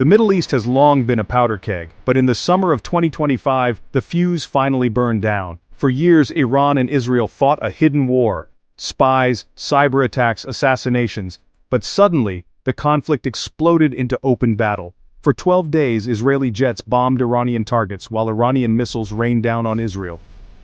The Middle East has long been a powder keg, but in the summer of 2025, the fuse finally burned down. For years, Iran and Israel fought a hidden war. Spies, cyberattacks, assassinations. But suddenly, the conflict exploded into open battle. For 12 days, Israeli jets bombed Iranian targets while Iranian missiles rained down on Israel.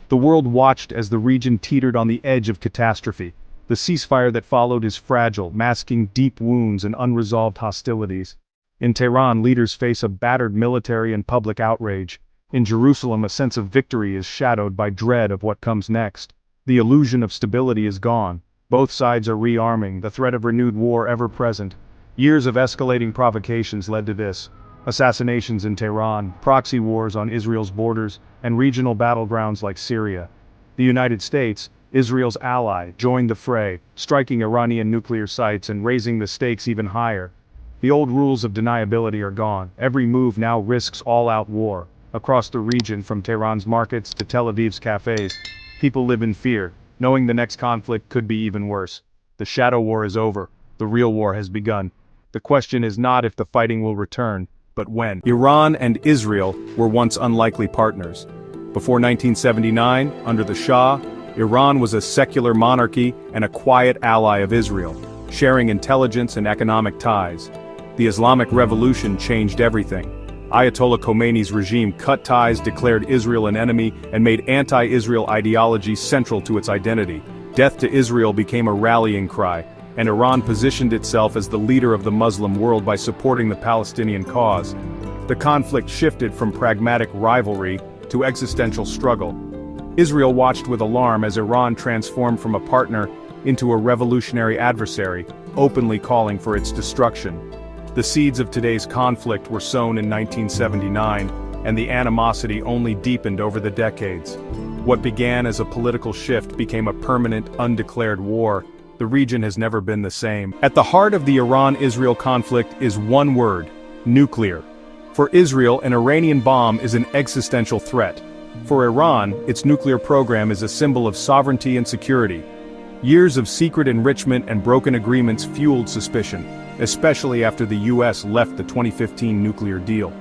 The world watched as the region teetered on the edge of catastrophe. The ceasefire that followed is fragile, masking deep wounds and unresolved hostilities. In Tehran, leaders face a battered military and public outrage. In Jerusalem, a sense of victory is shadowed by dread of what comes next. The illusion of stability is gone. Both sides are rearming, the threat of renewed war ever present. Years of escalating provocations led to this. Assassinations in Tehran, proxy wars on Israel's borders, and regional battlegrounds like Syria. The United States, Israel's ally, joined the fray, striking Iranian nuclear sites and raising the stakes even higher. The old rules of deniability are gone. Every move now risks all-out war. Across the region, from Tehran's markets to Tel Aviv's cafes, people live in fear, knowing the next conflict could be even worse. The shadow war is over. The real war has begun. The question is not if the fighting will return, but when. Iran and Israel were once unlikely partners. Before 1979, under the Shah, Iran was a secular monarchy and a quiet ally of Israel, sharing intelligence and economic ties. The Islamic Revolution changed everything. Ayatollah Khomeini's regime cut ties, declared Israel an enemy, and made anti-Israel ideology central to its identity. Death to Israel became a rallying cry, and Iran positioned itself as the leader of the Muslim world by supporting the Palestinian cause. The conflict shifted from pragmatic rivalry to existential struggle. Israel watched with alarm as Iran transformed from a partner into a revolutionary adversary, openly calling for its destruction. The seeds of today's conflict were sown in 1979, and the animosity only deepened over the decades. What began as a political shift became a permanent, undeclared war. The region has never been the same. At the heart of the Iran-Israel conflict is one word: nuclear. For Israel, an Iranian bomb is an existential threat. For Iran, its nuclear program is a symbol of sovereignty and security. Years of secret enrichment and broken agreements fueled suspicion, especially after the US left the 2015 nuclear deal.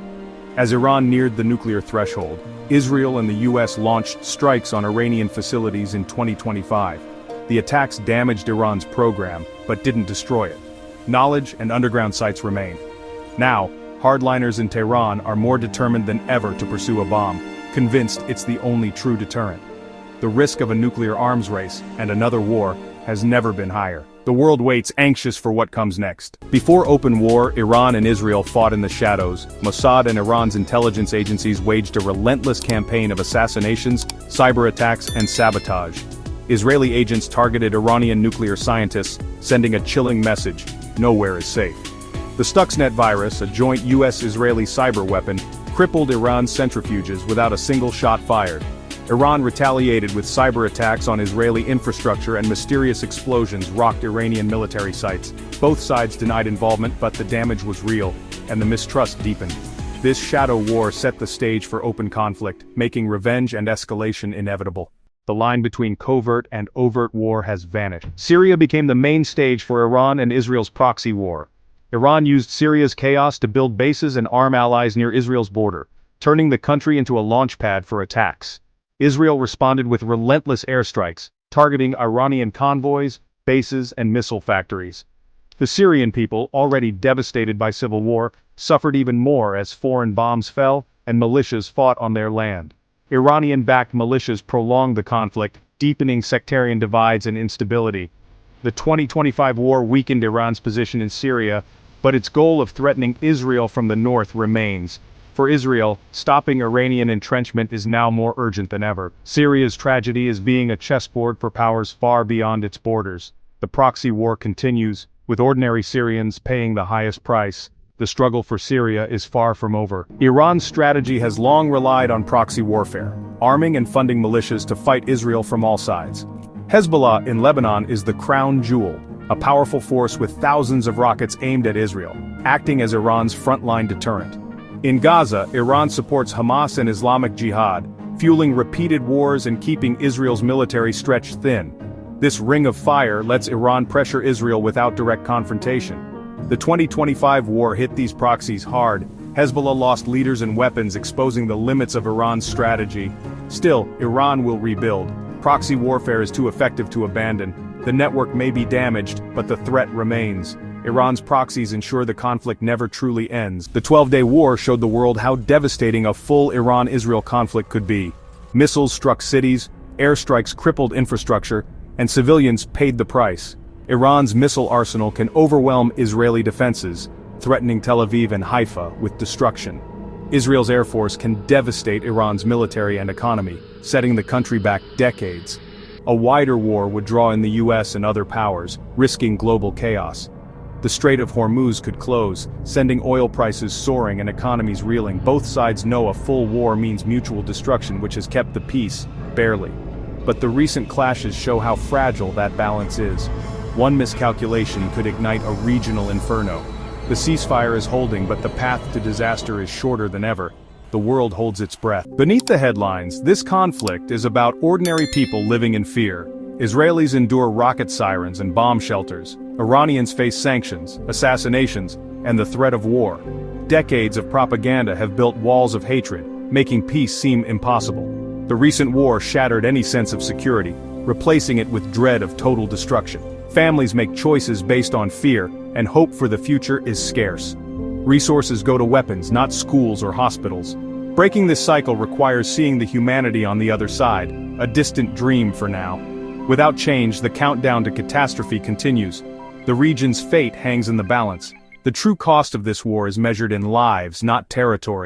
As Iran neared the nuclear threshold, Israel and the US launched strikes on Iranian facilities in 2025. The attacks damaged Iran's program, but didn't destroy it. Knowledge and underground sites remain. Now, hardliners in Tehran are more determined than ever to pursue a bomb, convinced it's the only true deterrent. The risk of a nuclear arms race and another war has never been higher. The world waits, anxious for what comes next. Before open war, Iran and Israel fought in the shadows. Mossad and Iran's intelligence agencies waged a relentless campaign of assassinations, cyberattacks, and sabotage. Israeli agents targeted Iranian nuclear scientists, sending a chilling message: nowhere is safe. The Stuxnet virus, a joint US-Israeli cyber weapon, crippled Iran's centrifuges without a single shot fired. Iran retaliated with cyber attacks on Israeli infrastructure, and mysterious explosions rocked Iranian military sites. Both sides denied involvement, but the damage was real, and the mistrust deepened. This shadow war set the stage for open conflict, making revenge and escalation inevitable. The line between covert and overt war has vanished. Syria became the main stage for Iran and Israel's proxy war. Iran used Syria's chaos to build bases and arm allies near Israel's border, turning the country into a launchpad for attacks. Israel responded with relentless airstrikes, targeting Iranian convoys, bases, and missile factories. The Syrian people, already devastated by civil war, suffered even more as foreign bombs fell and militias fought on their land. Iranian-backed militias prolonged the conflict, deepening sectarian divides and instability. The 2025 war weakened Iran's position in Syria, but its goal of threatening Israel from the north remains. For Israel, stopping Iranian entrenchment is now more urgent than ever. Syria's tragedy is being a chessboard for powers far beyond its borders. The proxy war continues, with ordinary Syrians paying the highest price. The struggle for Syria is far from over. Iran's strategy has long relied on proxy warfare, arming and funding militias to fight Israel from all sides. Hezbollah in Lebanon is the crown jewel, a powerful force with thousands of rockets aimed at Israel, acting as Iran's frontline deterrent. In Gaza, Iran supports Hamas and Islamic Jihad, fueling repeated wars and keeping Israel's military stretched thin. This ring of fire lets Iran pressure Israel without direct confrontation. The 2025 war hit these proxies hard. Hezbollah lost leaders and weapons, exposing the limits of Iran's strategy. Still, Iran will rebuild. Proxy warfare is too effective to abandon. The network may be damaged, but the threat remains. Iran's proxies ensure the conflict never truly ends. The 12-day war showed the world how devastating a full Iran-Israel conflict could be. Missiles struck cities, airstrikes crippled infrastructure, and civilians paid the price. Iran's missile arsenal can overwhelm Israeli defenses, threatening Tel Aviv and Haifa with destruction. Israel's air force can devastate Iran's military and economy, setting the country back decades. A wider war would draw in the US and other powers, risking global chaos. The Strait of Hormuz could close, sending oil prices soaring and economies reeling. Both sides know a full war means mutual destruction, which has kept the peace, barely. But the recent clashes show how fragile that balance is. One miscalculation could ignite a regional inferno. The ceasefire is holding, but the path to disaster is shorter than ever. The world holds its breath. Beneath the headlines, this conflict is about ordinary people living in fear. Israelis endure rocket sirens and bomb shelters. Iranians face sanctions, assassinations, and the threat of war. Decades of propaganda have built walls of hatred, making peace seem impossible. The recent war shattered any sense of security, replacing it with dread of total destruction. Families make choices based on fear, and hope for the future is scarce. Resources go to weapons, not schools or hospitals. Breaking this cycle requires seeing the humanity on the other side, a distant dream for now. Without change, the countdown to catastrophe continues. The region's fate hangs in the balance. The true cost of this war is measured in lives, not territory.